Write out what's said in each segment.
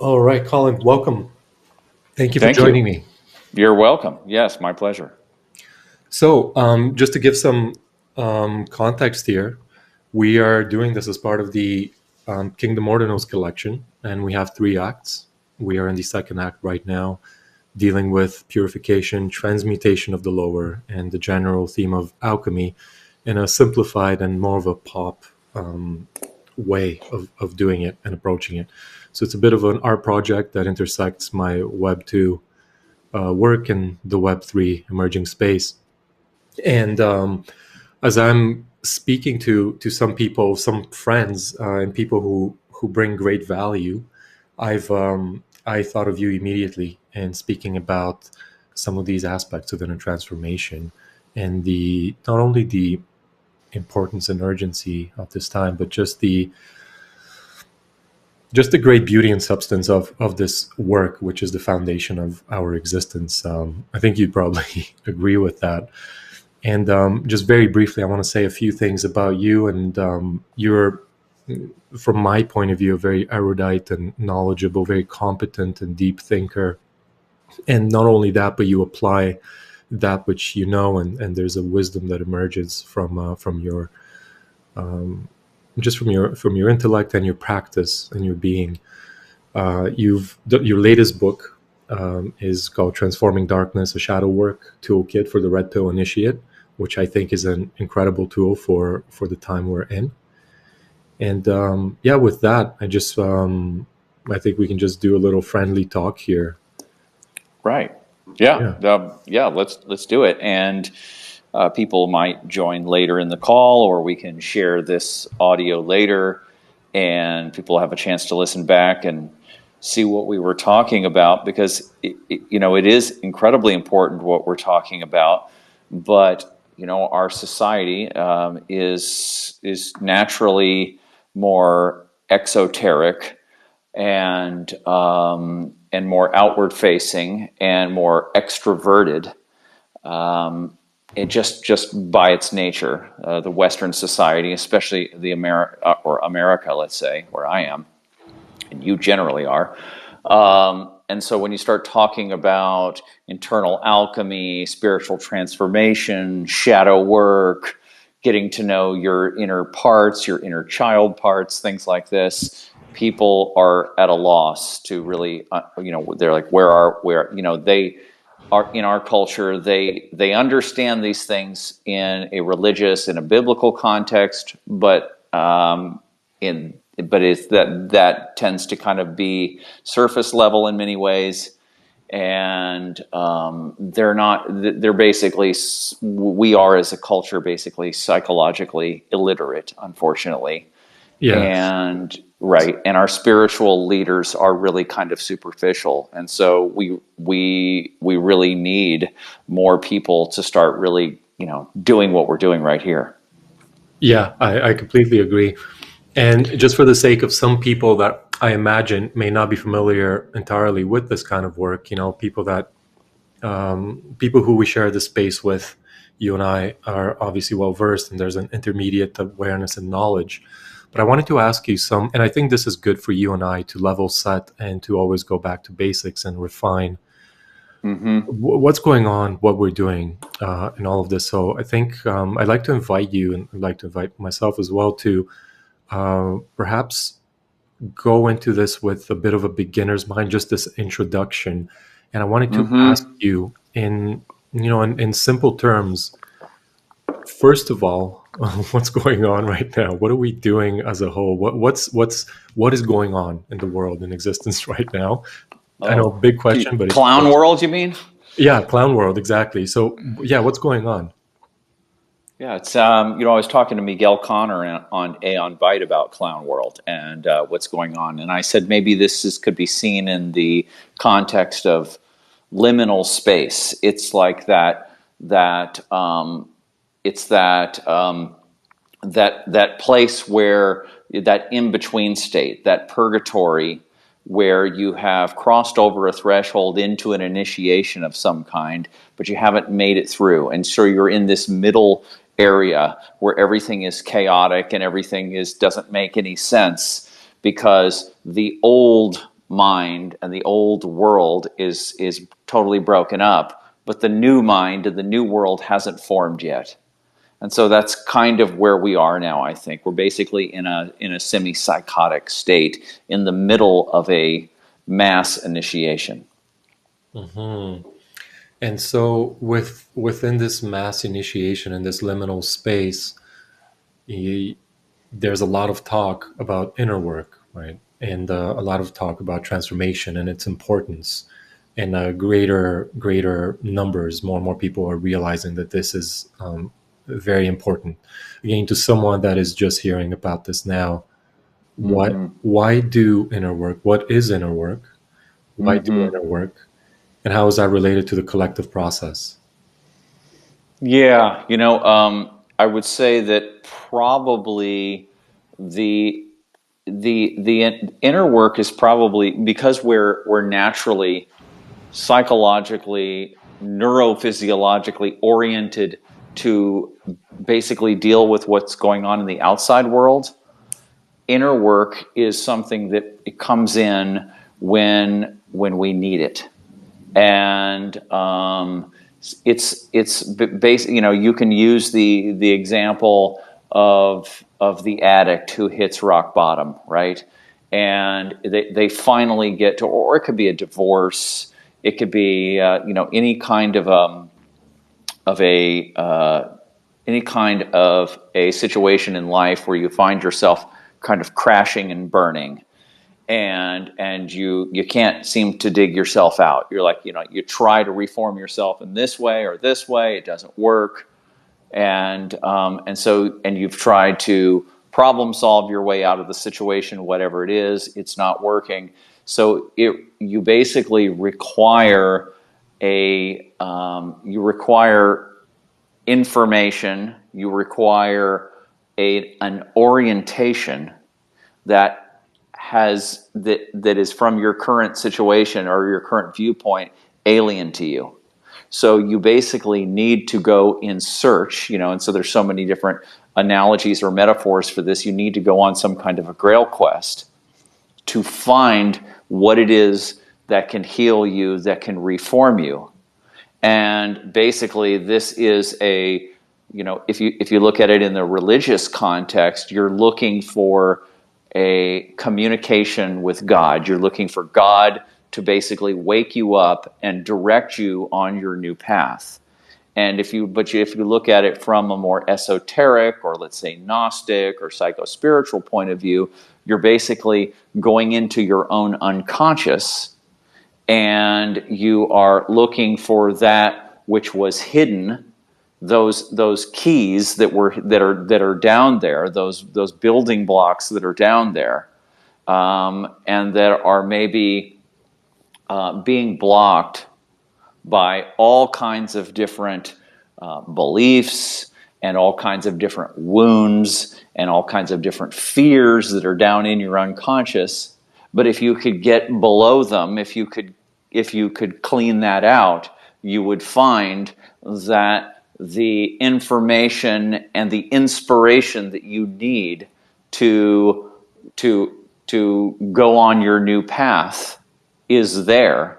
All right, Colin, welcome. Thank you for Thank you. joining me. You're welcome. Yes, my pleasure. Just to give some context here, we are doing this as part of the Kingdom Ordinals collection, and we have three acts. We are in the second act right now, dealing with purification, transmutation of the lower, and the general theme of alchemy in a simplified and more of a pop way of doing it and approaching it. So it's a bit of an art project that intersects my Web 2 work and the Web3 emerging space. And as I'm speaking to some people, some friends, and people who bring great value, I thought of you immediately and speaking about some of these aspects of inner transformation and the not only the importance and urgency of this time, but just the great beauty and substance of this work, which is the foundation of our existence. I think you'd probably agree with that. And just very briefly, I want to say a few things about you. And you're, from my point of view, a very erudite and knowledgeable, very competent and deep thinker. And not only that, but you apply that which you know, and there's a wisdom that emerges from your just from your intellect and your practice and your being. Your latest book is called Transforming Darkness, a Shadow Work Toolkit for the Red Pill Initiate, which I think is an incredible tool for the time we're in. And yeah, with that, I think we can just do a little friendly talk here. Right. Yeah. Yeah. Yeah. Let's do it. And people might join later in the call, or we can share this audio later, and people have a chance to listen back and see what we were talking about, because it is incredibly important what we're talking about. But our society is naturally more exoteric and more outward facing and more extroverted. It just by its nature, the Western society, especially the America, let's say, where I am, and you generally are. And so when you start talking about internal alchemy, spiritual transformation, shadow work, getting to know your inner parts, your inner child parts, things like this, people are at a loss to really, they're like, they are in our culture. They understand these things in a religious, in a biblical context, but it's that tends to kind of be surface level in many ways, and they're basically, we are as a culture basically psychologically illiterate, unfortunately. Yeah. And right, and our spiritual leaders are really kind of superficial, and so we really need more people to start really doing what we're doing right here. Yeah, I completely agree. And just for the sake of some people that I imagine may not be familiar entirely with this kind of work, people who we share the space with, you and I are obviously well versed, and there's an intermediate awareness and knowledge. But I wanted to ask you and I think this is good for you and I to level set and to always go back to basics and refine Mm-hmm. what's going on, what we're doing, and all of this. So I think I'd like to invite you, and I'd like to invite myself as well, to perhaps go into this with a bit of a beginner's mind, just this introduction. And I wanted to ask Mm-hmm. you in simple terms, first of all, what's going on right now? What are we doing as a whole? What is going on in the world in existence right now? I know, Oh, big question, but clown world, you mean? yeah, clown world, exactly. So yeah, what's going on? Yeah, it's I was talking to Miguel Connor on Aeon Byte about Clownworld and what's going on, and I said maybe could be seen in the context of liminal space. It's like that place where that in between state, that purgatory, where you have crossed over a threshold into an initiation of some kind, but you haven't made it through. And so you're in this middle area where everything is chaotic and everything doesn't make any sense, because the old mind and the old world is totally broken up, but the new mind and the new world hasn't formed yet. And so that's kind of where we are now, I think. We're basically in a semi-psychotic state in the middle of a mass initiation. Hmm. And so, within this mass initiation in this liminal space, y- there's a lot of talk about inner work, right? And a lot of talk about transformation and its importance. And greater numbers, more and more people are realizing that this is very important. Again, to someone that is just hearing about this now, Mm-hmm. why do inner work? What is inner work? Why do Mm-hmm. inner work? And how is that related to the collective process? Yeah, I would say that probably the inner work is probably because we're naturally psychologically, neurophysiologically oriented to basically deal with what's going on in the outside world. Inner work is something that it comes in when we need it, and it's basic. You can use the example of the addict who hits rock bottom, right? And they finally get to, or it could be a divorce, it could be any kind of a any kind of a situation in life where you find yourself kind of crashing and burning, and you can't seem to dig yourself out. You're like, you try to reform yourself in this way or this way, it doesn't work, and you've tried to problem solve your way out of the situation, whatever it is, it's not working. So you basically require you require information, you require an orientation that is from your current situation or your current viewpoint alien to you. So you basically need to go in search, and so there's so many different analogies or metaphors for this. You need to go on some kind of a grail quest to find what it is that can heal you, that can reform you. And basically this is if you look at it in the religious context, you're looking for a communication with God. You're looking for God to basically wake you up and direct you on your new path. And if you look at it from a more esoteric, or let's say Gnostic or psycho-spiritual point of view, you're basically going into your own unconscious, and you are looking for that which was hidden, those keys that are down there, those building blocks that are down there, and that are maybe being blocked by all kinds of different beliefs and all kinds of different wounds and all kinds of different fears that are down in your unconscious. But if you could get below them, if you could clean that out, you would find that the information and the inspiration that you need to go on your new path is there,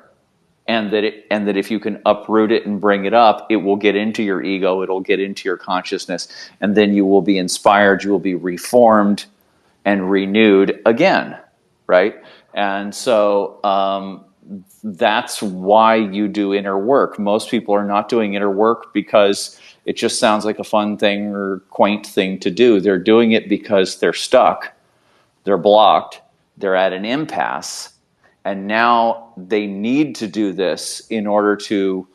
and that if you can uproot it and bring it up, it will get into your ego, it'll get into your consciousness, and then you will be inspired, you will be reformed and renewed again, right? And so that's why you do inner work. Most people are not doing inner work because it just sounds like a fun thing or quaint thing to do. They're doing it because they're stuck, they're blocked, they're at an impasse, and now they need to do this in order to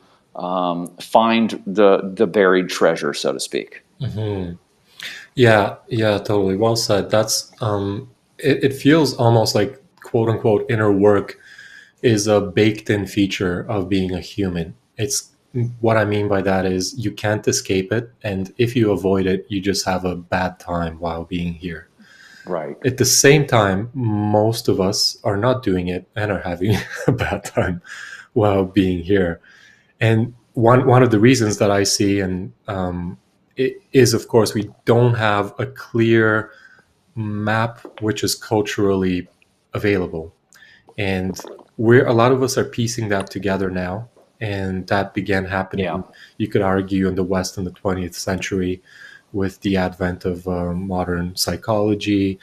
find the buried treasure, so to speak. Hmm. Yeah, yeah, totally. Well said. That's it feels almost like quote unquote inner work is a baked in feature of being a human. It's what I mean by that is you can't escape it, and if you avoid it, you just have a bad time while being here. Right. At the same time, most of us are not doing it and are having a bad time while being here. And one of the reasons that I see, and it is, of course, we don't have a clear map which is culturally available. and we're a lot of us are piecing that together now, and that began Yeah. happening, you could argue, in the West in the 20th century with the advent of modern psychology,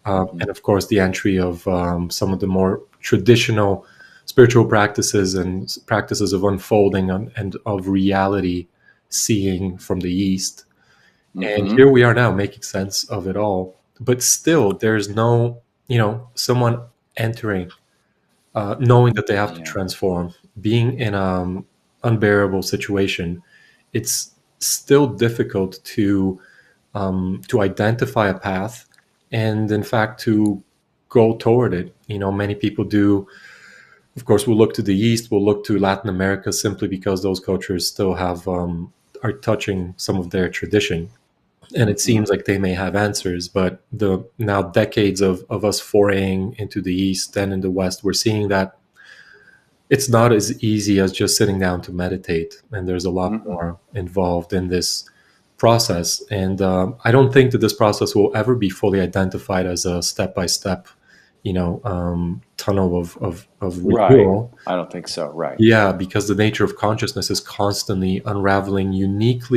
Hmm. and of course the entry of some of the more traditional spiritual practices and practices of unfolding and of reality seeing from the East. And Hmm. here we are now making sense of it all, but still there's no, someone entering, knowing that they have to Yeah. transform, being in an unbearable situation. It's still difficult to identify a path, and in fact to go toward it. Many people do. Of course, we'll look to the East, we'll look to Latin America, simply because those cultures still have are touching some of their tradition, and it Hmm. seems like they may have answers. But the now decades of us foraying into the East and in the West, we're seeing that it's not as easy as just sitting down to meditate, and there's a lot Hmm. more involved in this process. And I don't think that this process will ever be fully identified as a step-by-step, tunnel of Right. renewal. I don't think so. Right. Yeah, because the nature of consciousness is constantly unraveling unique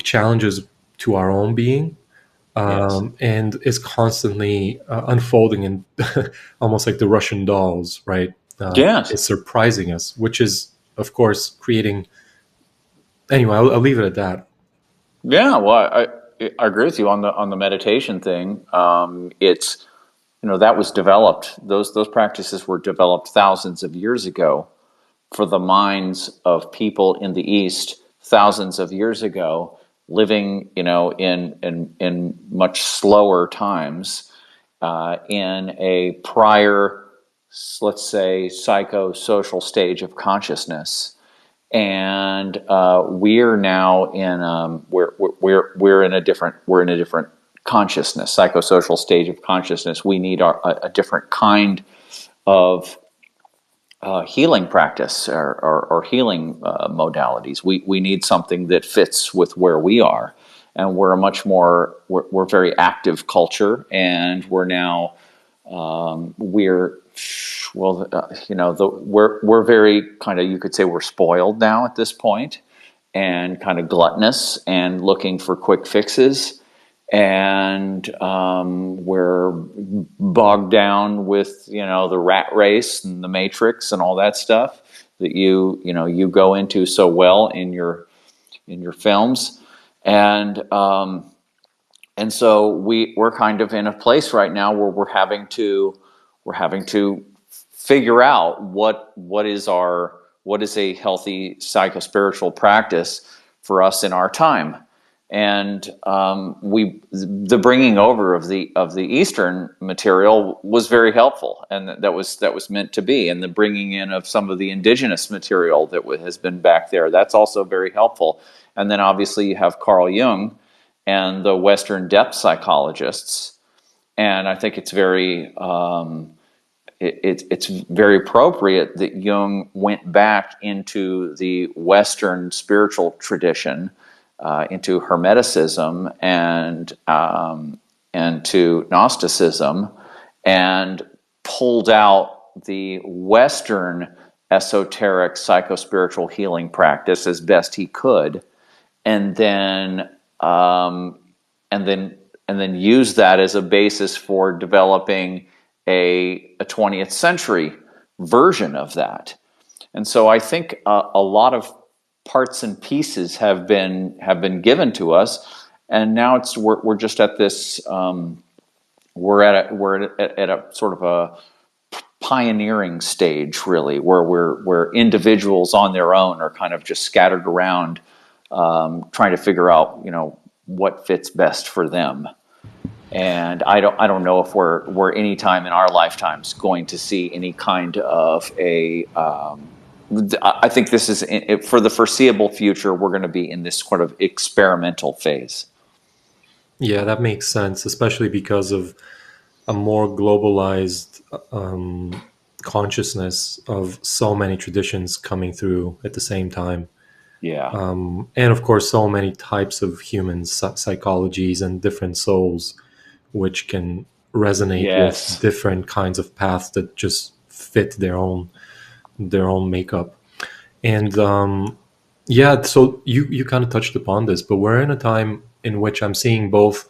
challenges to our own being, Yes. and is constantly unfolding in almost like the Russian dolls, right? Yes. Is surprising us, which is, of course, creating. Anyway, I'll leave it at that. Yeah. Well, I agree with you on the meditation thing. It's that was developed. Those practices were developed thousands of years ago for the minds of people in the East thousands of years ago, living in much slower times, in a prior, let's say, psychosocial stage of consciousness. And we're now in we're in a different consciousness, psychosocial stage of consciousness. We need a different kind of healing practice or healing modalities. We need something that fits with where we are, and we're a much more we're very active culture, and we're now we're well we're very kind of, you could say, we're spoiled now at this point, and kind of gluttonous and looking for quick fixes, and we're bogged down with the rat race and the matrix and all that stuff that you go into so well in your films, and so we're kind of in a place right now where we're having to figure out what is a healthy psychospiritual practice for us in our time. And the bringing over of the Eastern material was very helpful, and that was meant to be. And the bringing in of some of the indigenous material that has been back there, that's also very helpful. And then obviously you have Carl Jung and the Western depth psychologists, and I think it's it's very appropriate that Jung went back into the Western spiritual tradition, into Hermeticism and to Gnosticism, and pulled out the Western esoteric psychospiritual healing practice as best he could, and then um, and then and then use that as a basis for developing a 20th century version of that. And so I think a lot of parts and pieces have been given to us, and now we're just at this we're at a sort of a pioneering stage, really, where where individuals on their own are kind of just scattered around, trying to figure out what fits best for them. And I don't know if we're any time in our lifetimes going to see any kind of a I think this is, for the foreseeable future, we're going to be in this sort of experimental phase. Yeah, that makes sense, especially because of a more globalized consciousness of so many traditions coming through at the same time. Yeah. And of course, so many types of humans, psychologies, and different souls, which can resonate with Yes. different kinds of paths that just fit their own makeup. And yeah, so you kind of touched upon this, but we're in a time in which I'm seeing both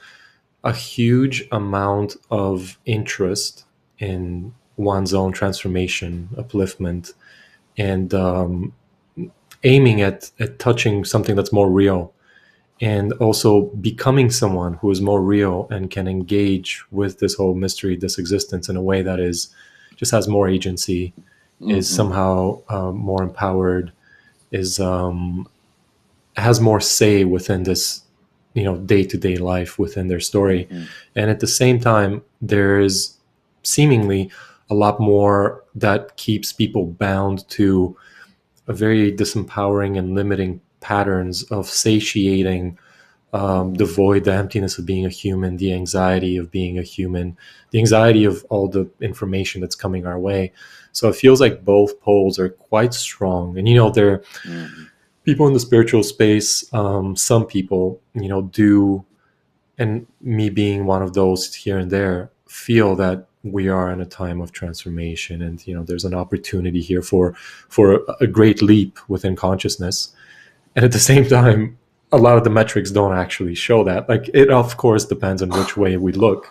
a huge amount of interest in one's own transformation, upliftment, and aiming at touching something that's more real, and also becoming someone who is more real and can engage with this whole mystery, this existence, in a way that is just has more agency, is Hmm. somehow more empowered, is has more say within this, day-to-day life within their story. Hmm. And at the same time, there is seemingly a lot more that keeps people bound to a very disempowering and limiting patterns of satiating the void, the emptiness of being a human, the anxiety of being a human, the anxiety of all the information that's coming our way. So it feels like both poles are quite strong. And, there Hmm. people in the spiritual space, some people, do, and me being one of those here and there, feel that we are in a time of transformation, and there's an opportunity here for a great leap within consciousness. And at the same time, a lot of the metrics don't actually show that. Like, it of course depends on which way we look.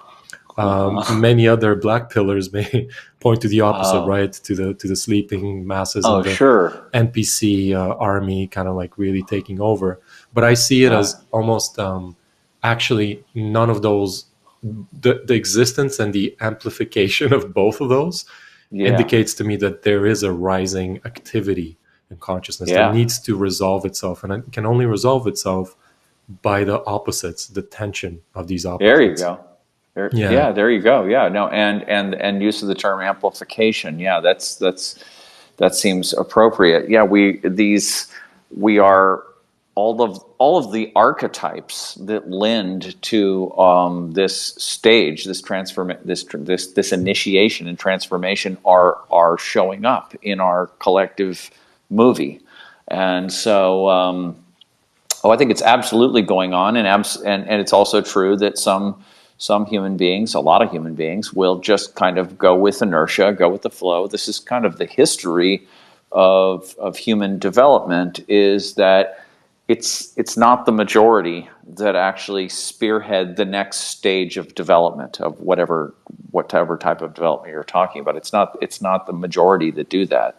Uh-huh. Many other black pillars may point to the opposite, Oh. right? To the sleeping masses Oh, and the sure. NPC army kind of like really taking over. But I see it Uh, as almost actually none of those. The existence and the amplification of both of those yeah. indicates to me that there is a rising activity in consciousness that Yeah. needs to resolve itself, and it can only resolve itself by the opposites, the tension of these There you opposites. go. There, Yeah. yeah, there you go. Yeah, no, and use of the term amplification. Yeah, that seems appropriate. Yeah, we are all of the archetypes that lend to this stage, this initiation and transformation are showing up in our collective movie, and so. Oh, I think it's absolutely going on, and it's also true that some human beings, a lot of human beings, will just kind of go with inertia, go with the flow. This is kind of the history of human development, is that it's not the majority that actually spearhead the next stage of development of whatever type of development you're talking about. It's not the majority that do that.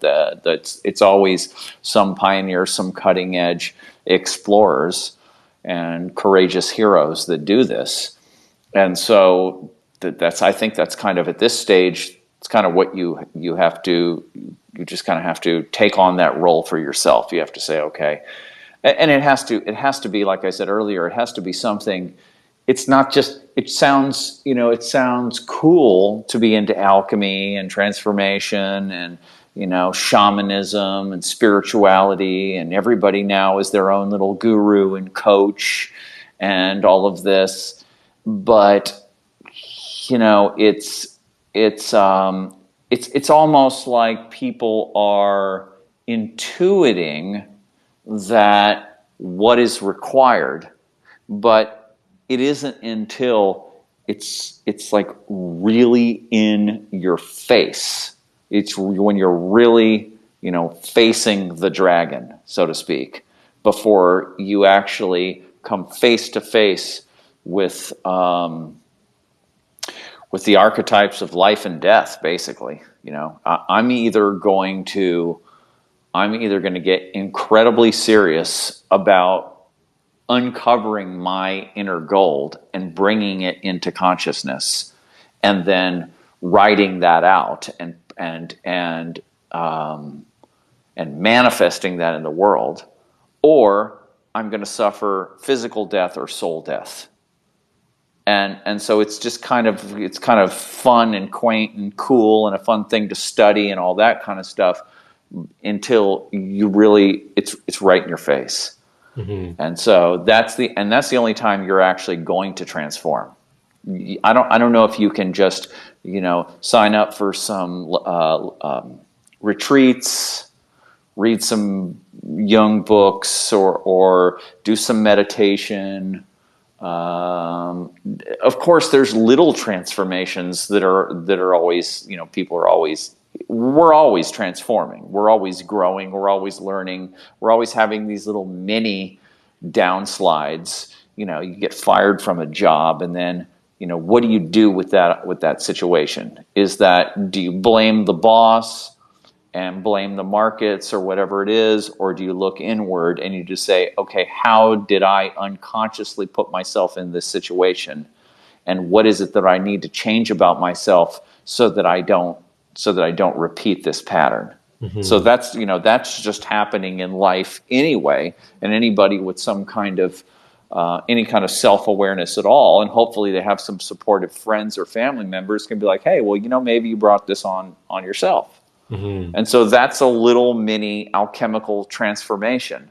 It's always some pioneers, some cutting edge explorers and courageous heroes that do this. And so that's I think that's kind of at this stage, it's kind of what you have to, you just kind of have to take on that role for yourself. You have to say, okay, and it has to be, like I said earlier, it has to be something. It's not just, it sounds cool to be into alchemy and transformation and shamanism and spirituality, and everybody now is their own little guru and coach and all of this. But it's almost like people are intuiting that what is required, but it isn't until it's like really in your face. It's when you're really facing the dragon, so to speak, before you actually come face to face with the archetypes of life and death. Basically, I'm either going to get incredibly serious about uncovering my inner gold and bringing it into consciousness, and then writing that out and manifesting that in the world, or I'm going to suffer physical death or soul death. And so it's kind of fun and quaint and cool and a fun thing to study and all that kind of stuff, until you really, it's right in your face. Hmm. And so that's the only time you're actually going to transform. I don't know if you can just sign up for some retreats, read some young books, or do some meditation, Of course, there's little transformations that are always, we're always transforming, we're always growing, we're always learning, we're always having these little mini downslides. You get fired from a job, and then what do you do with that situation? Do you blame the boss and blame the markets or whatever it is, or do you look inward and you just say, okay, how did I unconsciously put myself in this situation, and what is it that I need to change about myself so that I don't repeat this pattern? So that's just happening in life anyway, and anybody with some kind of any kind of self-awareness at all, and hopefully they have some supportive friends or family members, can be like, hey, well, maybe you brought this on yourself. And so that's a little mini alchemical transformation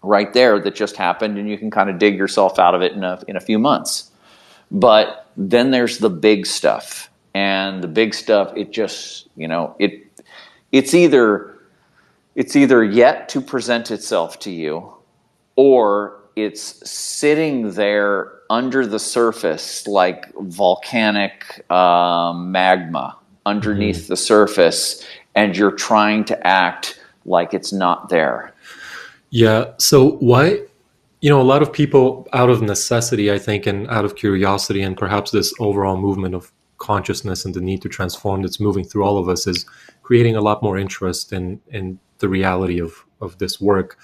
right there that just happened, and you can kind of dig yourself out of it in a few months. But then there's the big stuff, and the big stuff, it just it's either yet to present itself to you, or it's sitting there under the surface like volcanic magma underneath the surface, and you're trying to act like it's not there. Yeah. So why, a lot of people, out of necessity, I think, and out of curiosity, and perhaps this overall movement of consciousness and the need to transform that's moving through all of us, is creating a lot more interest in the reality of this work.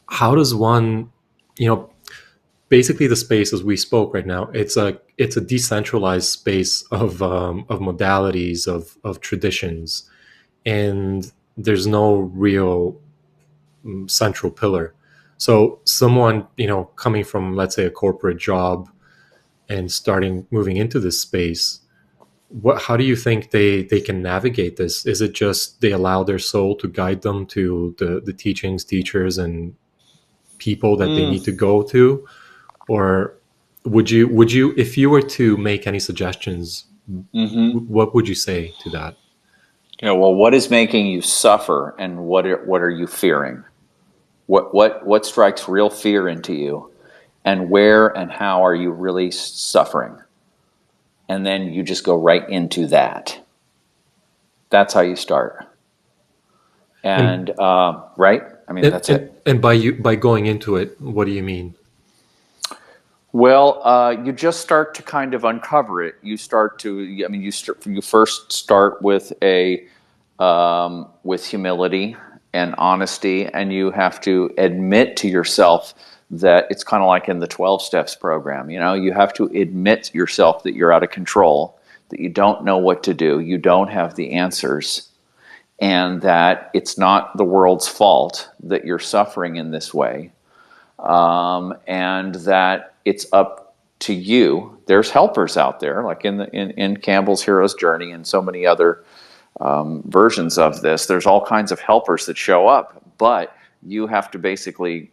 How does one, basically the space as we spoke right now, it's a decentralized space of modalities, of traditions, and there's no real central pillar. So someone, coming from, let's say, a corporate job and moving into this space, how do you think they can navigate this? Is it just they allow their soul to guide them to the teachings, teachers, and people that they need to go to? Or would you, if you were to make any suggestions, what would you say to that? Well, what is making you suffer, and what are you fearing? What strikes real fear into you, and where and how are you really suffering? And then you just go right into that. That's how you start. And right? I mean, that's it. And by going into it, what do you mean? Well, you just start to kind of uncover it. You first start with with humility and honesty, and you have to admit to yourself that it's kind of like in the 12 steps program. You have to admit to yourself that you're out of control, that you don't know what to do, you don't have the answers, and that it's not the world's fault that you're suffering in this way, and that it's up to you. There's helpers out there, like in Campbell's Hero's Journey and so many other versions of this. There's all kinds of helpers that show up, but you have to basically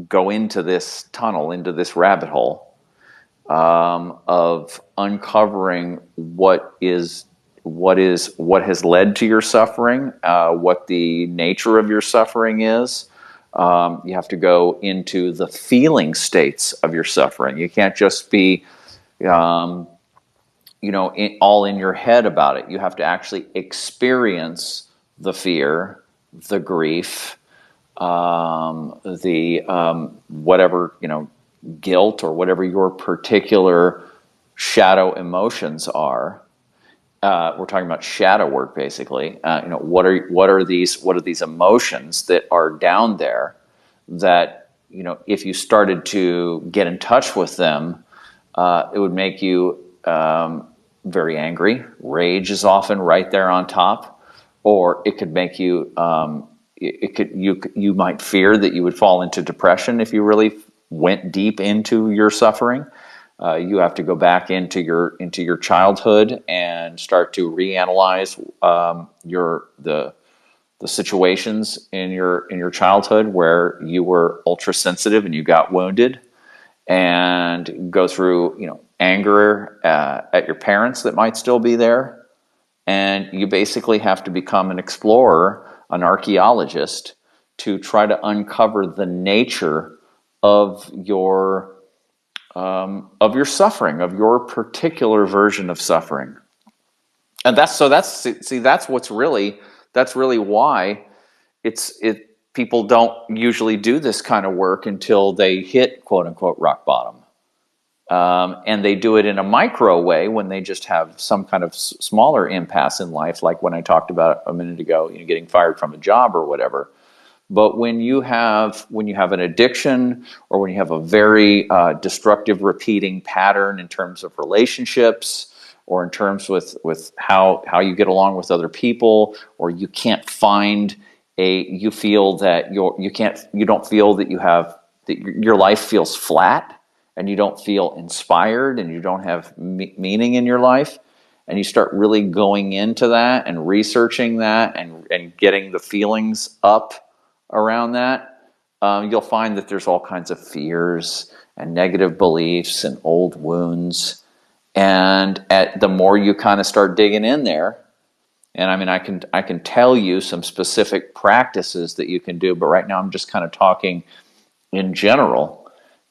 go into this tunnel, into this rabbit hole of uncovering what has led to your suffering, what the nature of your suffering is. You have to go into the feeling states of your suffering. You can't just be, all in your head about it. You have to actually experience the fear, the grief, the whatever, guilt, or whatever your particular shadow emotions are. We're talking about shadow work, basically. What are these emotions that are down there that, if you started to get in touch with them, it would make you very angry. Rage is often right there on top, or it could make you. You might fear that you would fall into depression if you really went deep into your suffering. You have to go back into your childhood and start to reanalyze the situations in your childhood where you were ultra sensitive and you got wounded, and go through anger at your parents that might still be there, and you basically have to become an explorer, an archaeologist, to try to uncover the nature of your of your suffering, of your particular version of suffering. And that's really why people don't usually do this kind of work until they hit quote unquote rock bottom. And they do it in a micro way when they just have some kind of smaller impasse in life, like when I talked about a minute ago, getting fired from a job or whatever. But when you have an addiction, or when you have a very destructive repeating pattern in terms of relationships, or in terms with how you get along with other people, or you can't find you feel that you don't feel that your life feels flat, and you don't feel inspired, and you don't have meaning in your life, and you start really going into that and researching that and getting the feelings up around that, you'll find that there's all kinds of fears and negative beliefs and old wounds. And the more you kind of start digging in there, and I mean, I can tell you some specific practices that you can do, but right now I'm just kind of talking in general.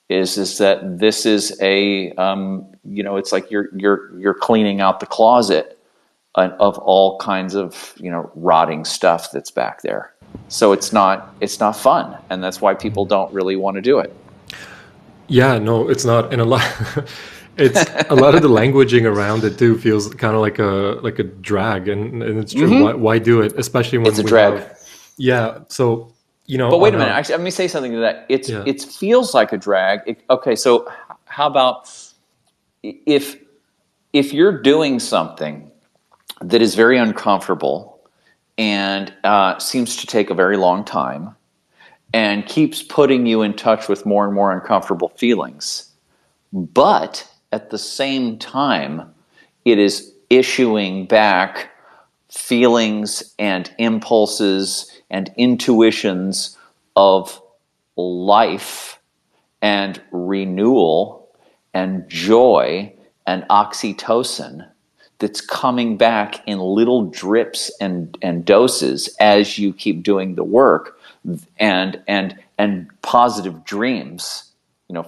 Is that this is it's like you're cleaning out the closet of all kinds of rotting stuff that's back there. So it's not fun, and that's why people don't really want to do it. Yeah, no, it's not, and a lot. It's a lot of the languaging around it too feels kind of like a drag, and it's true. Mm-hmm. Why do it, especially when it's a drag? Yeah, so. But wait a minute. Actually, let me say something to that. It feels like a drag. Okay, so how about if you're doing something that is very uncomfortable and seems to take a very long time and keeps putting you in touch with more and more uncomfortable feelings, but at the same time, it is issuing back feelings and impulses and intuitions of life and renewal and joy and oxytocin that's coming back in little drips and doses as you keep doing the work, and positive dreams,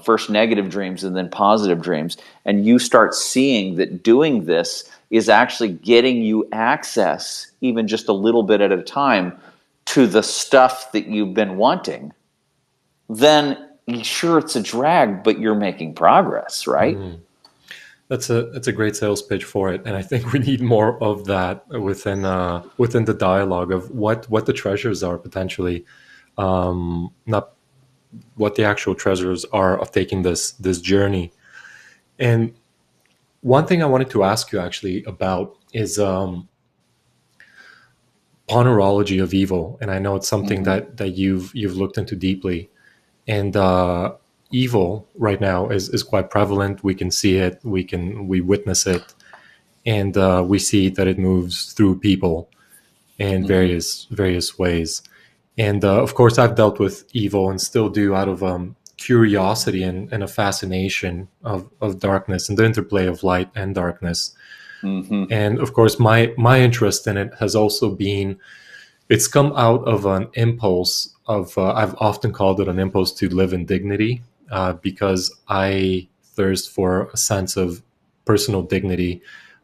first negative dreams and then positive dreams, and you start seeing that doing this is actually getting you access, even just a little bit at a time, to the stuff that you've been wanting, then sure, it's a drag, but you're making progress, right? Mm-hmm. That's a great sales pitch for it, and I think we need more of that within the dialogue of what the treasures are potentially, not what the actual treasures are of taking this journey. And one thing I wanted to ask you actually about is ponerology of evil, and I know it's something mm-hmm. that you've looked into deeply, and evil right now is quite prevalent. We can see it, we witness it, and we see that it moves through people in mm-hmm. various ways. And of course, I've dealt with evil and still do out of curiosity and a fascination of darkness and the interplay of light and darkness. Mm-hmm. And of course, my interest in it has also been, it's come out of an impulse of, I've often called it an impulse to live in dignity, because I thirst for a sense of personal dignity,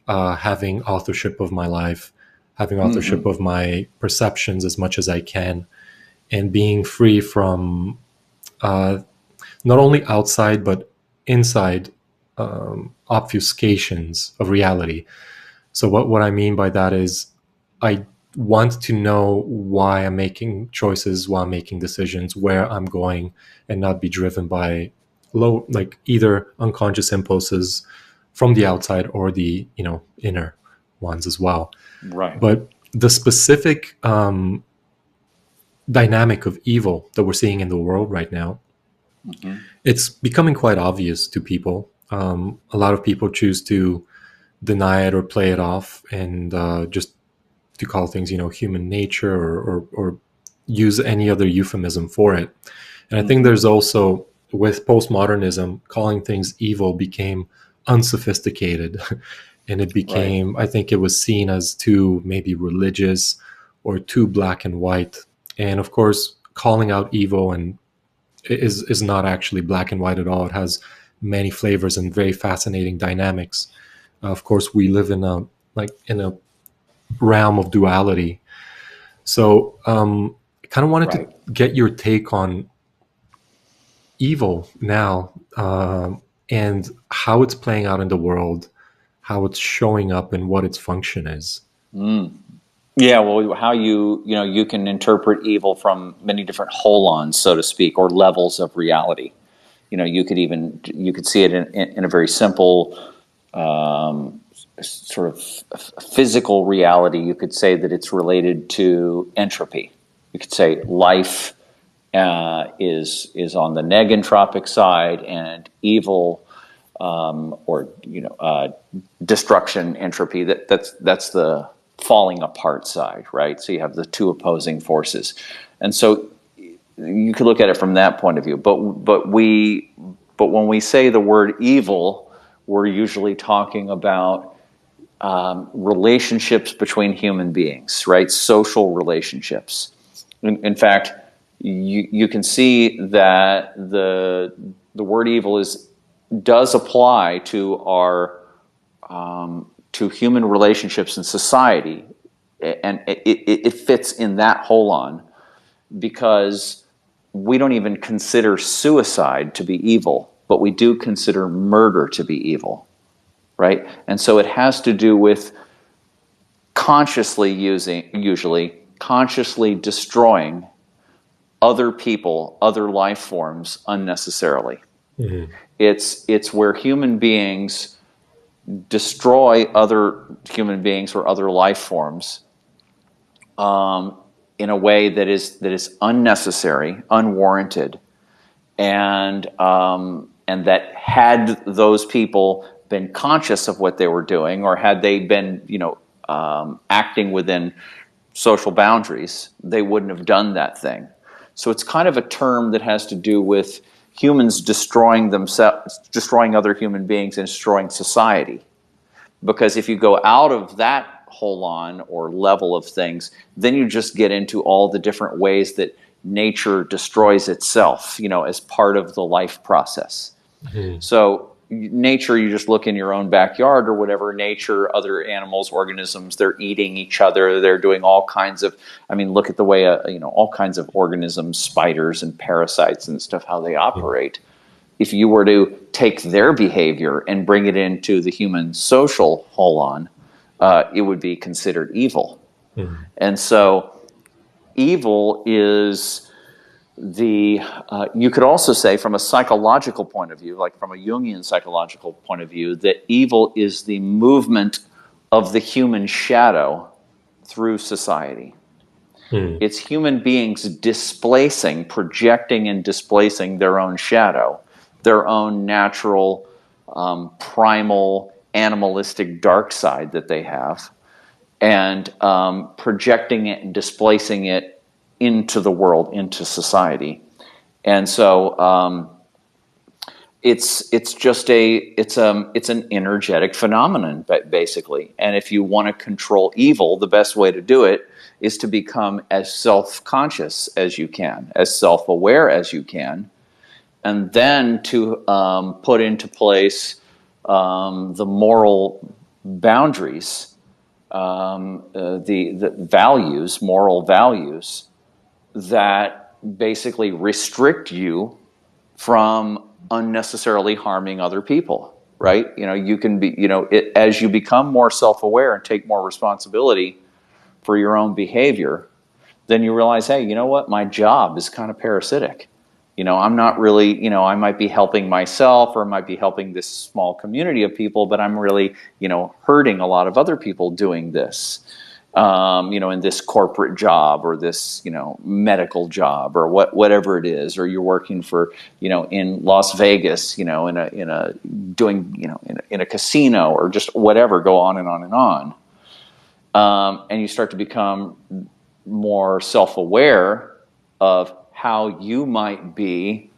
having authorship of my life, having authorship mm-hmm. of my perceptions as much as I can, and being free from not only outside but inside obfuscations of reality. So what I mean by that is I want to know why I'm making choices, why I'm making decisions, where I'm going, and not be driven by either unconscious impulses from the outside or the inner ones as well. Right. But the specific dynamic of evil that we're seeing in the world right now, mm-hmm. it's becoming quite obvious to people. A lot of people choose to deny it or play it off, and just to call things, human nature, or use any other euphemism for it. And I think there's also, with postmodernism, calling things evil became unsophisticated, and it became, right. I think it was seen as too maybe religious or too black and white. And of course, calling out evil and is not actually black and white at all. It has many flavors and very fascinating dynamics. Of course, we live in a realm of duality. So, I kind of wanted to get your take on evil now, and how it's playing out in the world, how it's showing up, and what its function is. Yeah, well, how you can interpret evil from many different holons, so to speak, or levels of reality. You could see it in a very simple sort of physical reality. You could say that it's related to entropy. You could say life is on the negentropic side, and evil or destruction, entropy. That's the falling apart side, right? So you have the two opposing forces, and so you could look at it from that point of view. But when we say the word evil, we're usually talking about relationships between human beings, right? Social relationships. In fact, you can see that the word evil does apply to our to human relationships in society, and it fits in that holon, because we don't even consider suicide to be evil, but we do consider murder to be evil, right? And so it has to do with usually consciously destroying other people, other life forms unnecessarily. Mm-hmm. It's where human beings destroy other human beings or other life forms in a way that is unnecessary, unwarranted, and that had those people been conscious of what they were doing, or had they been acting within social boundaries, they wouldn't have done that thing. So it's kind of a term that has to do with humans destroying themselves, destroying other human beings, and destroying society. Because if you go out of that holon or level of things, then you just get into all the different ways that nature destroys itself, as part of the life process. Mm-hmm. So nature, you just look in your own backyard or whatever, nature, other animals, organisms, they're eating each other, they're doing all kinds of, look at the way, all kinds of organisms, spiders and parasites and stuff, how they operate. Mm-hmm. If you were to take their behavior and bring it into the human social holon, it would be considered evil. Mm-hmm. And so evil is you could also say, from a psychological point of view, like from a Jungian psychological point of view, that evil is the movement of the human shadow through society. Mm-hmm. It's human beings projecting and displacing their own shadow, their own natural, primal, animalistic dark side that they have, and projecting it and displacing it into the world, into society. And so it's an energetic phenomenon, basically. And if you want to control evil, the best way to do it is to become as self-conscious as you can, as self-aware as you can, and then to put into place the moral boundaries, the values, moral values, that basically restrict you from unnecessarily harming other people, right? You can be, as you become more self-aware and take more responsibility for your own behavior, then you realize, hey, you know what? My job is kind of parasitic. I'm not really, I might be helping myself, or I might be helping this small community of people, but I'm really, hurting a lot of other people doing this. In this corporate job, or this, medical job, or whatever it is, or you're working for, in Las Vegas, in a casino, or just whatever, go on and on and on. And you start to become more self-aware of how you might be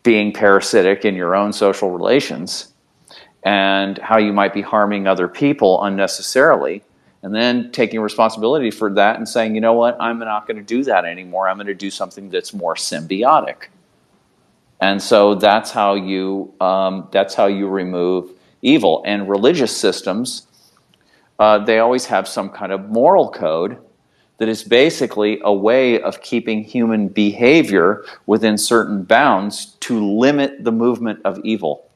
being parasitic in your own social relations, and how you might be harming other people unnecessarily. And then taking responsibility for that and saying, you know what, I'm not going to do that anymore. I'm going to do something that's more symbiotic. And so that's how you remove evil. And religious systems, they always have some kind of moral code that is basically a way of keeping human behavior within certain bounds to limit the movement of evil.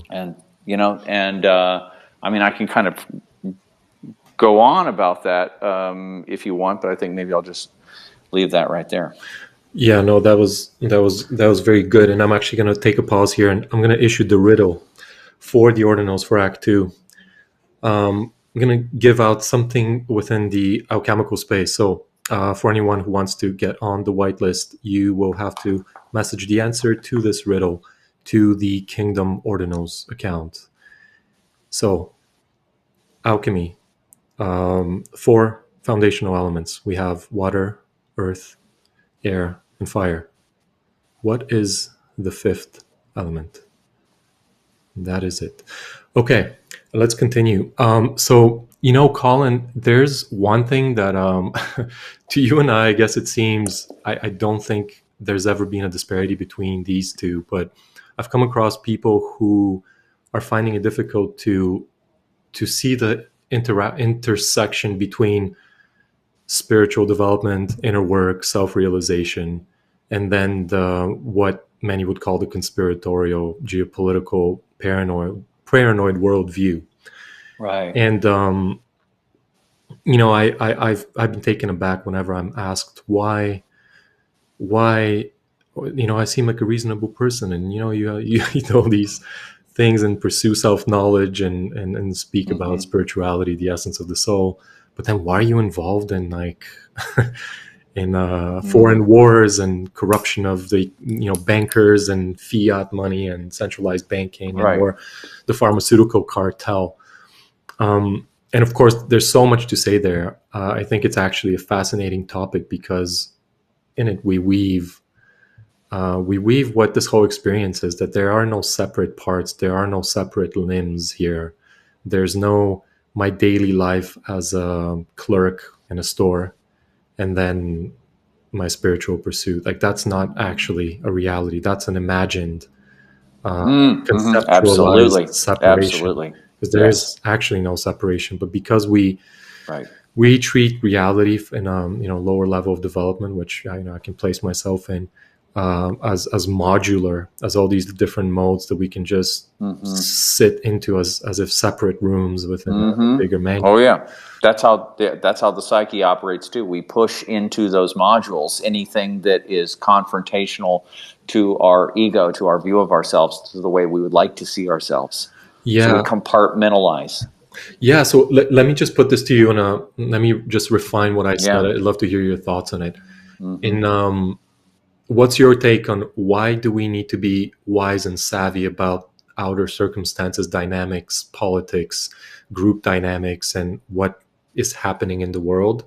And I mean, I can kind of go on about that if you want, but I think maybe I'll just leave that right there. Yeah, no, that was very good. And I'm actually going to take a pause here, and I'm going to issue the riddle for the ordinals for Act 2. I'm going to give out something within the alchemical space. So for anyone who wants to get on the whitelist, you will have to message the answer to this riddle to the Kingdom Ordinals account. So, alchemy, 4 foundational elements. We have water, earth, air, and fire. What is the 5th element? That is it. Okay, let's continue. So, Colin, there's one thing that to you and I guess it seems, I don't think there's ever been a disparity between these two, but I've come across people who are finding it difficult to see the intersection between spiritual development, inner work, self-realization, and then what many would call the conspiratorial, geopolitical, paranoid worldview. Right. And I've been taken aback whenever I'm asked why I seem like a reasonable person, and you know these things and pursue self-knowledge and speak about spirituality, the essence of the soul, but then why are you involved in foreign wars and corruption of the bankers and fiat money and centralized banking, Right. or the pharmaceutical cartel? And of course, there's so much to say there. I think it's actually a fascinating topic because in it we weave what this whole experience is, that there are no separate parts, there are no separate limbs here. There's no my daily life as a clerk in a store and then my spiritual pursuit. Like, that's not actually a reality. That's an imagined conceptualized Absolutely. separation. Absolutely. Because there is actually no separation, but because we treat reality in a lower level of development, which I can place myself in, as modular, as all these different modes that we can just sit into as if separate rooms within a bigger manual. Oh yeah, that's how the psyche operates too. We push into those modules anything that is confrontational to our ego, to our view of ourselves, to the way we would like to see ourselves. Yeah. So we compartmentalize. Yeah. So let me just put this to you let me just refine what I said. I'd love to hear your thoughts on it. What's your take on why do we need to be wise and savvy about outer circumstances, dynamics, politics, group dynamics, and what is happening in the world?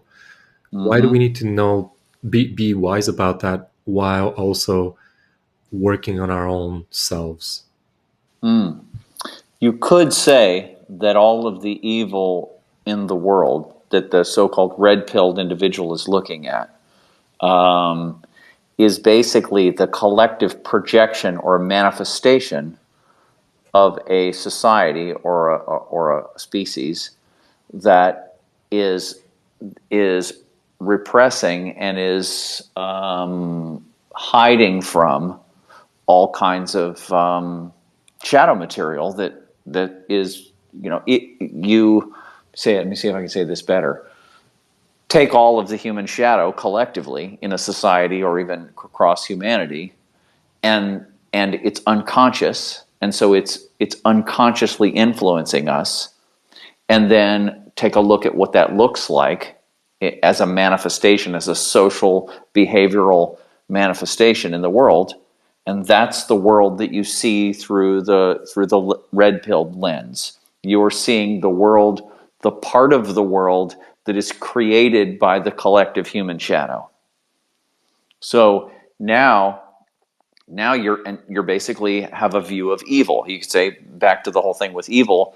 Why do we need to be wise about that while also working on our own selves? You could say that all of the evil in the world that the so-called red-pilled individual is looking at is basically the collective projection or manifestation of a society or a species that is repressing and is hiding from all kinds of shadow material that is, let me see if I can say this better. Take all of the human shadow collectively in a society or even across humanity, and it's unconscious, and so it's unconsciously influencing us, and then take a look at what that looks like as a manifestation, as a social behavioral manifestation in the world, and that's the world that you see through the red-pilled lens. You are seeing the world, the part of the world that is created by the collective human shadow. So now you're basically have a view of evil. You could say, back to the whole thing with evil,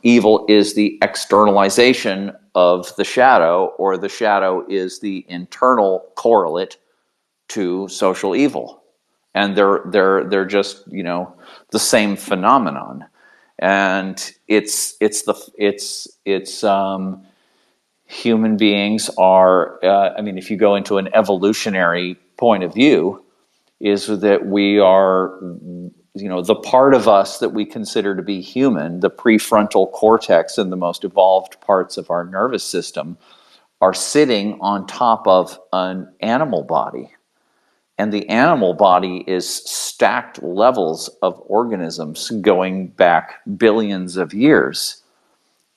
evil is the externalization of the shadow, or the shadow is the internal correlate to social evil. and they're just, you know, the same phenomenon. And human beings are, I mean, if you go into an evolutionary point of view, is that we are, you know, the part of us that we consider to be human, the prefrontal cortex and the most evolved parts of our nervous system, are sitting on top of an animal body. And the animal body is stacked levels of organisms going back billions of years.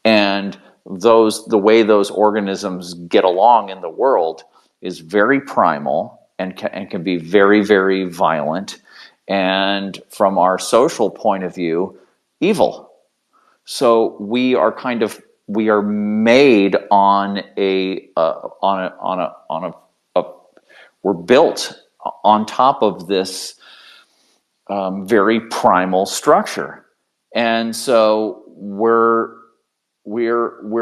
And the way those organisms get along in the world is very primal and can be very, very violent. And from our social point of view, evil. So we are made on we're built on top of this very primal structure. And so you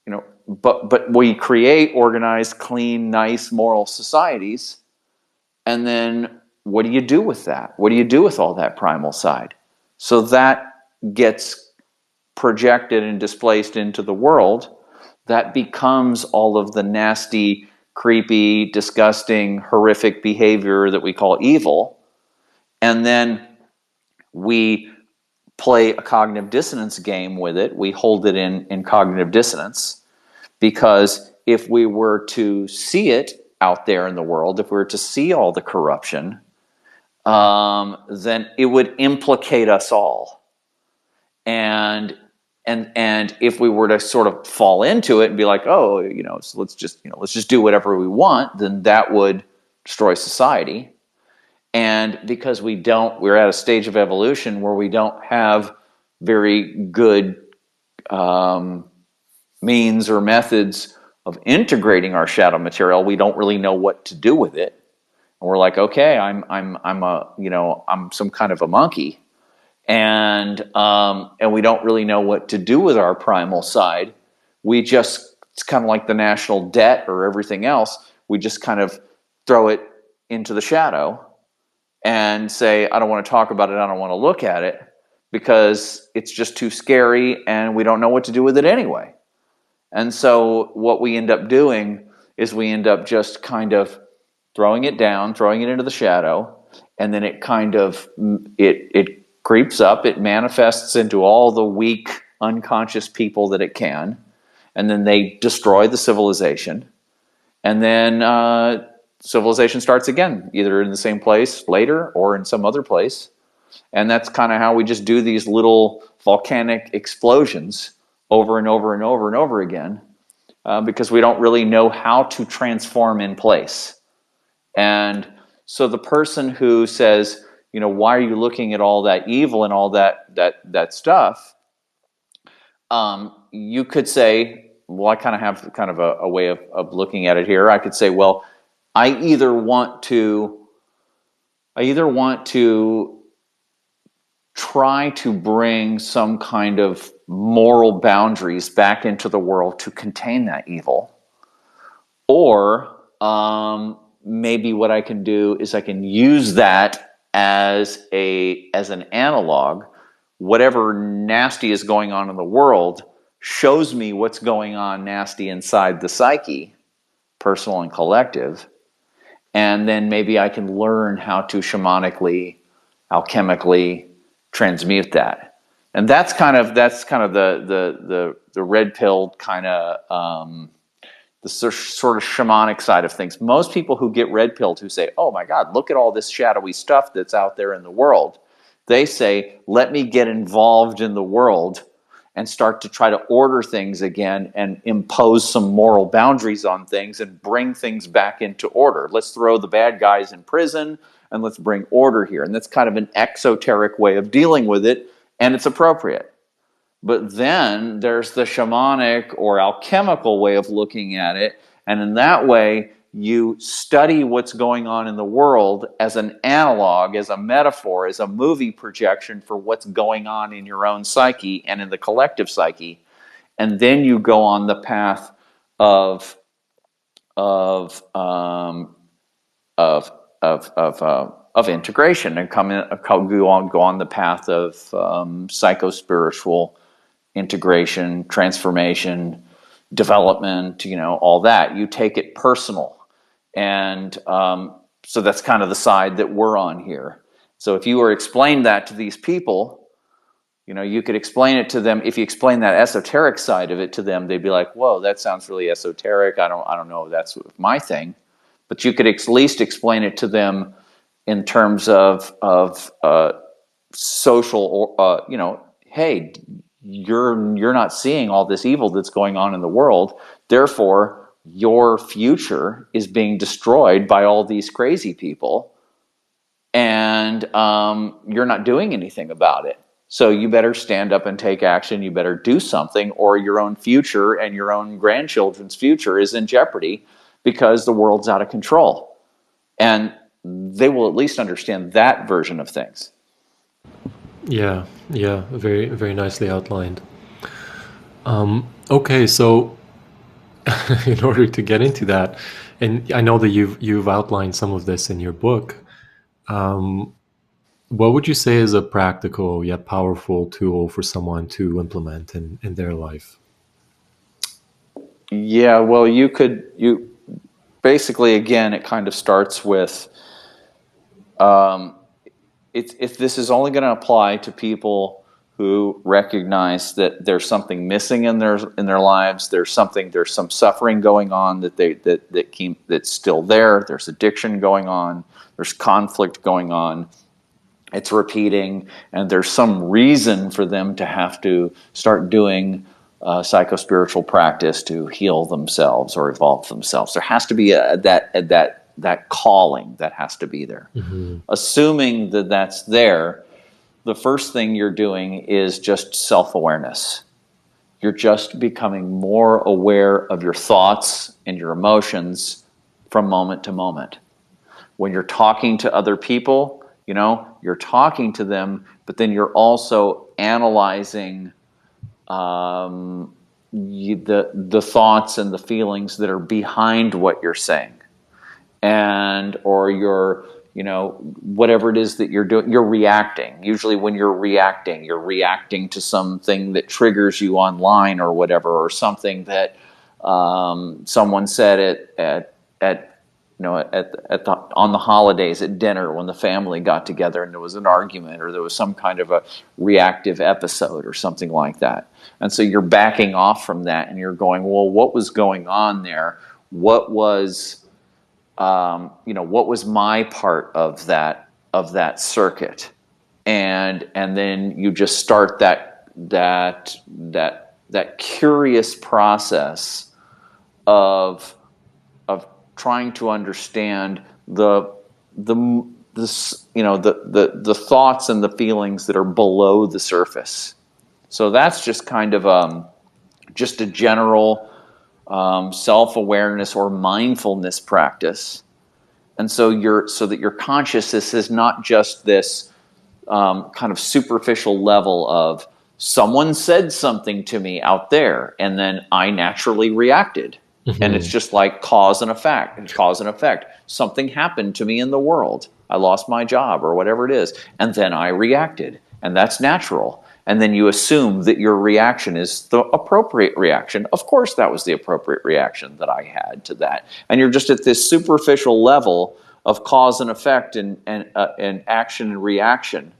know, but we create organized, clean, nice, moral societies. And then what do you do with that? What do you do with all that primal side? So that gets projected and displaced into the world. That becomes all of the nasty, creepy, disgusting, horrific behavior that we call evil. And then we play a cognitive dissonance game with it. We hold it in cognitive dissonance, because if we were to see it out there in the world, if we were to see all the corruption, then it would implicate us all. And if we were to sort of fall into it and be like, oh, you know, so let's just do whatever we want, then that would destroy society. And because we're at a stage of evolution where we don't have very good means or methods of integrating our shadow material. We don't really know what to do with it. And we're like, okay, I'm some kind of a monkey. And we don't really know what to do with our primal side. It's kind of like the national debt or everything else. We just kind of throw it into the shadow and say, I don't want to talk about it, I don't want to look at it, because it's just too scary and we don't know what to do with it anyway. And so what we end up doing is we end up just kind of throwing it down, throwing it into the shadow, and then it kind of, it creeps up, it manifests into all the weak, unconscious people that it can, and then they destroy the civilization, and then civilization starts again, either in the same place later or in some other place. And that's kind of how we just do these little volcanic explosions over and over and over and over again, because we don't really know how to transform in place. And so the person who says, you know, why are you looking at all that evil and all that stuff? You could say, well, I kind of have kind of a way of looking at it here. I could say, well, I either want to try to bring some kind of moral boundaries back into the world to contain that evil, or maybe what I can do is I can use that as an analog. Whatever nasty is going on in the world shows me what's going on nasty inside the psyche, personal and collective. And then maybe I can learn how to shamanically, alchemically transmute that. And that's kind of the red pill kind of the sort of shamanic side of things. Most people who get red pilled, who say, "Oh my God, look at all this shadowy stuff that's out there in the world," they say, "Let me get involved in the world and start to try to order things again and impose some moral boundaries on things and bring things back into order. Let's throw the bad guys in prison and let's bring order here." And that's kind of an exoteric way of dealing with it, and it's appropriate. But then there's the shamanic or alchemical way of looking at it, and in that way, you study what's going on in the world as an analog, as a metaphor, as a movie projection for what's going on in your own psyche and in the collective psyche. And then you go on the path of of integration and go on the path of psycho-spiritual integration, transformation, development, all that. You take it personal. And so that's kind of the side that we're on here. So if you were explained that to these people, you could explain it to them. If you explain that esoteric side of it to them, they'd be like, whoa, that sounds really esoteric. I don't know if that's my thing. But you could at least explain it to them in terms of social, or hey, you're not seeing all this evil that's going on in the world. Therefore, your future is being destroyed by all these crazy people, and you're not doing anything about it. So you better stand up and take action. You better do something, or your own future and your own grandchildren's future is in jeopardy because the world's out of control. And they will at least understand that version of things. Yeah, very, very nicely outlined. Okay, so in order to get into that, and I know that you've outlined some of this in your book, what would you say is a practical yet powerful tool for someone to implement in their life? Yeah, well, you basically, again, it kind of starts with, if this is only going to apply to people who recognize that there's something missing in their lives, there's some suffering going on that's still there, there's addiction going on, there's conflict going on, it's repeating, and there's some reason for them to have to start doing psycho-spiritual practice to heal themselves or evolve themselves. There has to be that calling that has to be there. Mm-hmm. Assuming that that's there, the first thing you're doing is just self-awareness. You're just becoming more aware of your thoughts and your emotions from moment to moment. When you're talking to other people, you're talking to them, but then you're also analyzing the thoughts and the feelings that are behind what you're saying. Or you're, whatever it is that you're doing, you're reacting. Usually when you're reacting to something that triggers you online or whatever, or something that someone said on the holidays at dinner when the family got together and there was an argument, or there was some kind of a reactive episode or something like that. And so you're backing off from that and you're going, well, what was going on there? What was my part of that circuit? And then you just start that curious process of trying to understand the thoughts and the feelings that are below the surface. So that's just kind of just a general self-awareness or mindfulness practice. And so that your consciousness is not just this kind of superficial level of someone said something to me out there and then I naturally reacted. Mm-hmm. And it's just like cause and effect. Something happened to me in the world. I lost my job or whatever it is. And then I reacted. And that's natural. And then you assume that your reaction is the appropriate reaction. Of course, that was the appropriate reaction that I had to that. And you're just at this superficial level of cause and effect and action and reaction.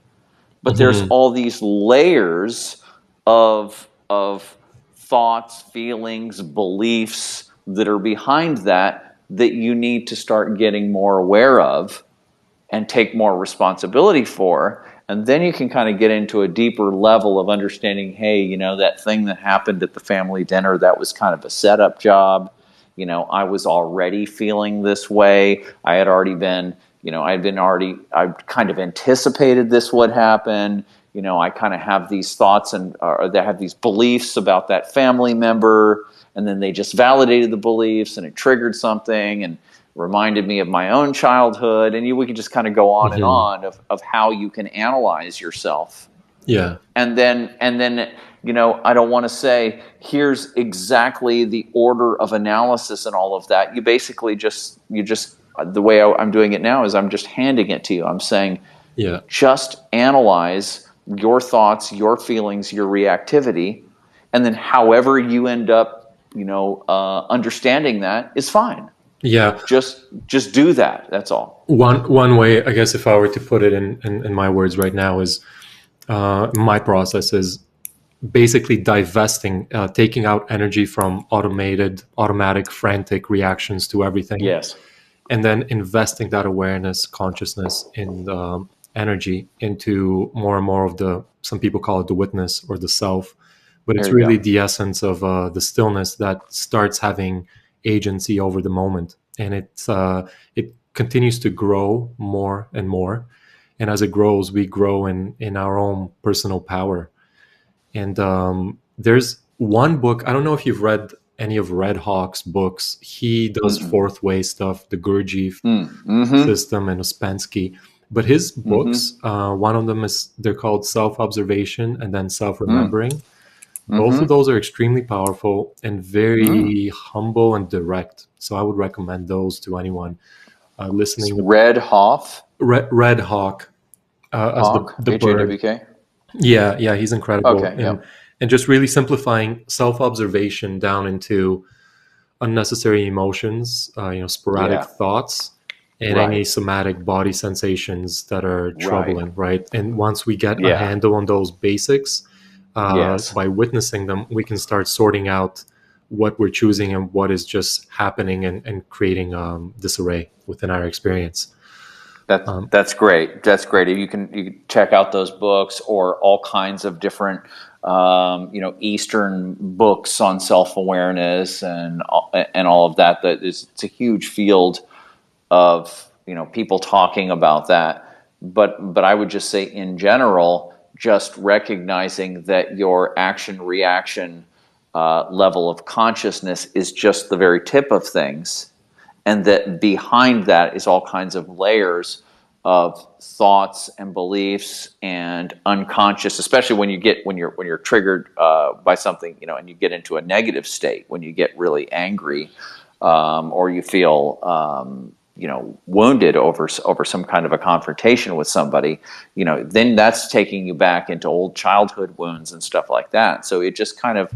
But mm-hmm. there's all these layers of thoughts, feelings, beliefs that are behind that you need to start getting more aware of and take more responsibility for. And then you can kind of get into a deeper level of understanding, hey, that thing that happened at the family dinner, that was kind of a setup job. I was already feeling this way. I had already been, I kind of anticipated this would happen. I kind of have these thoughts and they have these beliefs about that family member. And then they just validated the beliefs and it triggered something and reminded me of my own childhood. And we can just kind of go on mm-hmm. and on of how you can analyze yourself. Yeah. And then, I don't want to say, here's exactly the order of analysis and all of that. You basically just the way I'm doing it now is I'm just handing it to you. I'm saying, Yeah. just analyze your thoughts, your feelings, your reactivity, and then however you end up, understanding that is fine. Yeah. Just do that. That's all. One way, I guess, if I were to put it in my words right now, is my process is basically divesting, taking out energy from automatic, frantic reactions to everything, Yes. and then investing that awareness, consciousness, in energy into more and more of some people call it the witness or the self, but it's There you really go. the essence of the stillness that starts having agency over the moment, and it continues to grow more and more, and as it grows, we grow in our own personal power. And there's one book, I don't know if you've read any of Red Hawk's books. He does Mm-mm. fourth way stuff, the Gurdjieff Mm-hmm. system, and Ouspensky. But his Mm-hmm. books, one of them they're called Self Observation and then Self Mm. Remembering. Both Mm-hmm. of those are extremely powerful and Mm. very humble and direct. So I would recommend those to anyone listening. Red Hoff, Red Hawk as Hawk, the bird. HAWK. Yeah, he's incredible, Okay, yep. and just really simplifying self observation down into unnecessary emotions, sporadic Yeah, thoughts, and any right, somatic body sensations that are right. troubling, right? And once we get a Yeah, handle on those basics, yes. by witnessing them, we can start sorting out what we're choosing and what is just happening, and creating disarray within our experience. That's great. That's great. You can check out those books or all kinds of different Eastern books on self awareness and all of that. It's a huge field of people talking about that. But I would just say in general, just recognizing that your action reaction level of consciousness is just the very tip of things, and that behind that is all kinds of layers of thoughts and beliefs and unconscious, especially when you're triggered by something, and you get into a negative state, when you get really angry, or you feel wounded over some kind of a confrontation with somebody, then that's taking you back into old childhood wounds and stuff like that. So it just kind of,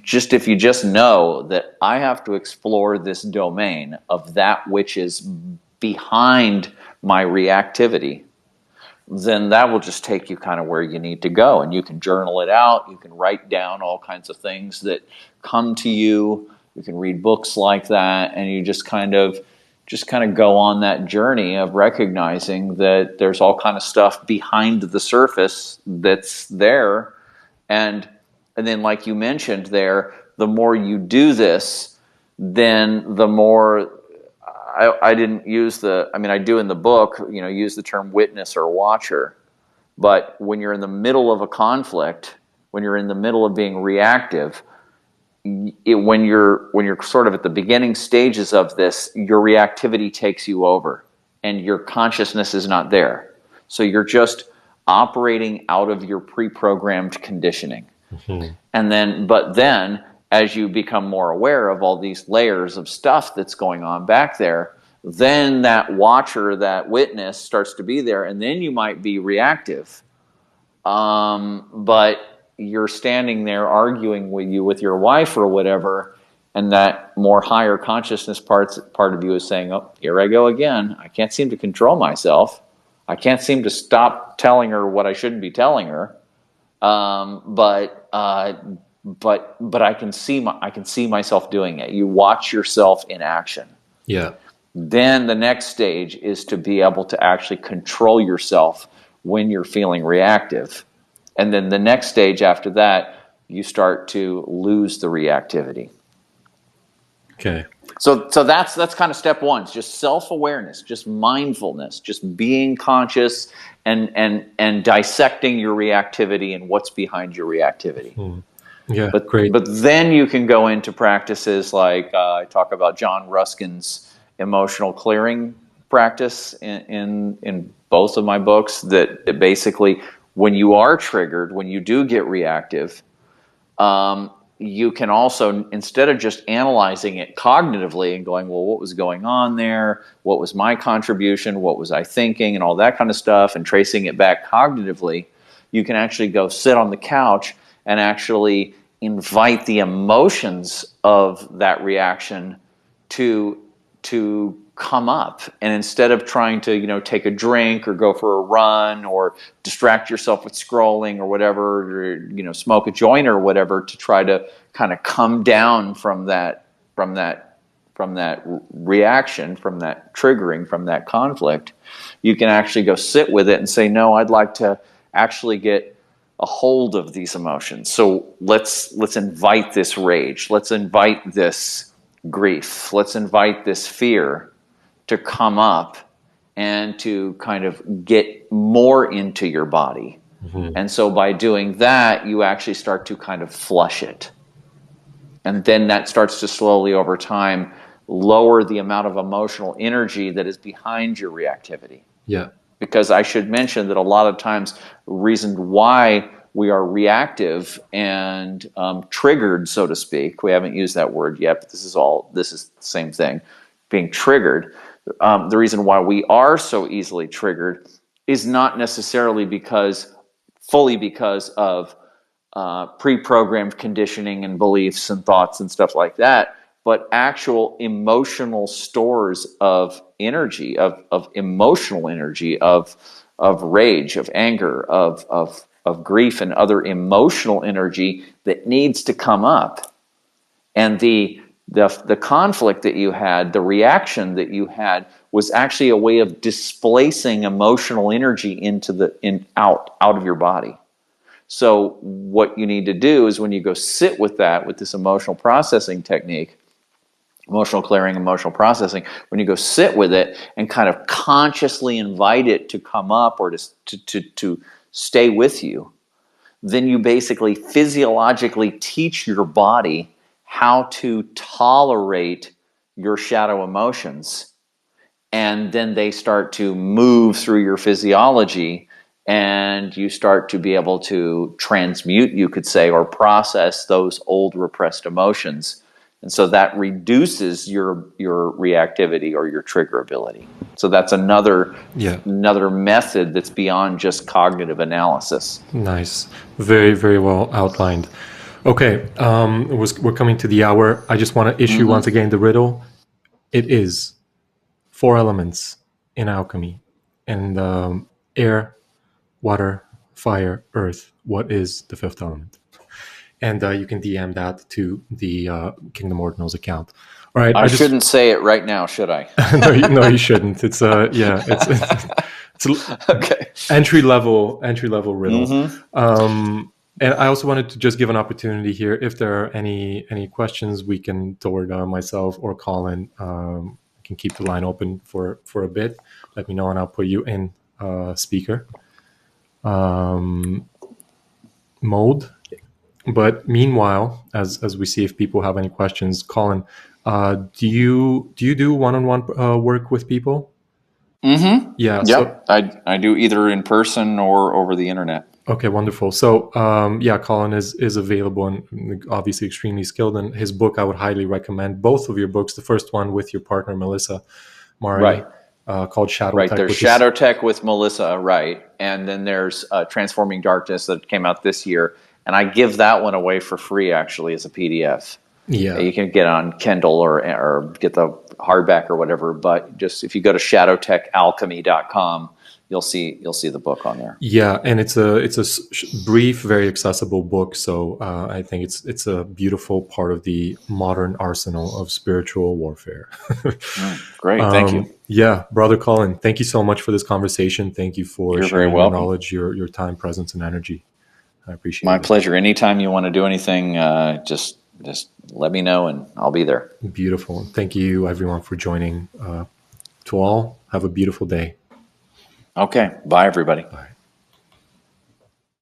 just if you just know that I have to explore this domain of that which is behind my reactivity, then that will just take you kind of where you need to go. And you can journal it out. You can write down all kinds of things that come to you. You can read books like that, and you just kind of go on that journey of recognizing that there's all kind of stuff behind the surface that's there. And then, like you mentioned there, the more you do this, then the more I didn't use I do in the book, use the term witness or watcher. But when you're in the middle of a conflict, when you're in the middle of being reactive, when you're sort of at the beginning stages of this, your reactivity takes you over and your consciousness is not there. So you're just operating out of your pre-programmed conditioning. Mhm. But then, as you become more aware of all these layers of stuff that's going on back there, then that watcher, that witness starts to be there, and then you might be reactive. But you're standing there arguing with your wife or whatever, and that more higher consciousness part of you is saying, "Oh, here I go again. I can't seem to control myself. I can't seem to stop telling her what I shouldn't be telling her." But I can see myself doing it. You watch yourself in action. Yeah. Then the next stage is to be able to actually control yourself when you're feeling reactive. And then the next stage after that, you start to lose the reactivity. Okay. So that's kind of step one. It's just self-awareness, just mindfulness, just being conscious and dissecting your reactivity and what's behind your reactivity. Yeah. But Great. then you can go into practices like I talk about John Ruskin's emotional clearing practice in both of my books. That basically, when you are triggered, when you do get reactive, you can also, instead of just analyzing it cognitively and going, well, what was going on there? What was my contribution? What was I thinking? And all that kind of stuff, and tracing it back cognitively, you can actually go sit on the couch and actually invite the emotions of that reaction to come up. And instead of trying to, take a drink or go for a run or distract yourself with scrolling or whatever, or, smoke a joint or whatever, to try to kind of come down from that reaction, from that triggering, from that conflict, you can actually go sit with it and say, no, I'd like to actually get a hold of these emotions. So let's invite this rage. Let's invite this grief. Let's invite this fear to come up and to kind of get more into your body. Mm-hmm. And so by doing that, you actually start to kind of flush it. And then that starts to slowly over time lower the amount of emotional energy that is behind your reactivity. Yeah. Because I should mention that a lot of times the reason why we are reactive and triggered, so to speak, we haven't used that word yet, but this is the same thing, being triggered. The reason why we are so easily triggered is not necessarily fully because of pre-programmed conditioning and beliefs and thoughts and stuff like that, but actual emotional stores of energy, of emotional energy, of rage, of anger, of grief and other emotional energy that needs to come up. And the conflict that you had, the reaction that you had, was actually a way of displacing emotional energy out of your body. So what you need to do is, when you go sit with this emotional processing technique, emotional clearing, emotional processing, when you go sit with it and kind of consciously invite it to come up or to stay with you, then you basically physiologically teach your body how to tolerate your shadow emotions. And then they start to move through your physiology, and you start to be able to transmute, you could say, or process those old repressed emotions. And so that reduces your reactivity or your trigger ability. So that's another method that's beyond just cognitive analysis. Nice. Very, very well outlined. Okay, we're coming to the hour. I just want to issue once again the riddle. It is 4 elements in alchemy, and air, water, fire, earth. What is the 5th element? And you can DM that to the Kingdom Ordinals account. All right. I shouldn't say it right now, should I? No, you shouldn't. It's okay. Entry level riddle. And I also wanted to just give an opportunity here. If there are any questions, we can, toward myself or Colin, can keep the line open for a bit. Let me know, and I'll put you in speaker mode. But meanwhile, as we see if people have any questions, Colin, do you do one-on-one work with people? Mm-hmm. Yeah. Yep. So, I do either in person or over the internet. Okay, wonderful. So, Colin is available and obviously extremely skilled. And his book, I would highly recommend both of your books. The first one with your partner, Melissa Mari, right. Called Shadow Tech. Right, there's Shadow Tech with Melissa, right. And then there's Transforming Darkness that came out this year. And I give that one away for free, actually, as a PDF. Yeah. You can get on Kindle or get the hardback or whatever. But just if you go to shadowtechalchemy.com, you'll see the book on there. Yeah, and it's a brief, very accessible book. So I think it's a beautiful part of the modern arsenal of spiritual warfare. Great, thank you. Yeah, brother Colin, thank you so much for this conversation. Thank you for sharing your knowledge, your time, presence, and energy. I appreciate it. My pleasure. Anytime you want to do anything, just let me know and I'll be there. Beautiful. Thank you, everyone, for joining. To all, have a beautiful day. Okay. Bye, everybody. Bye.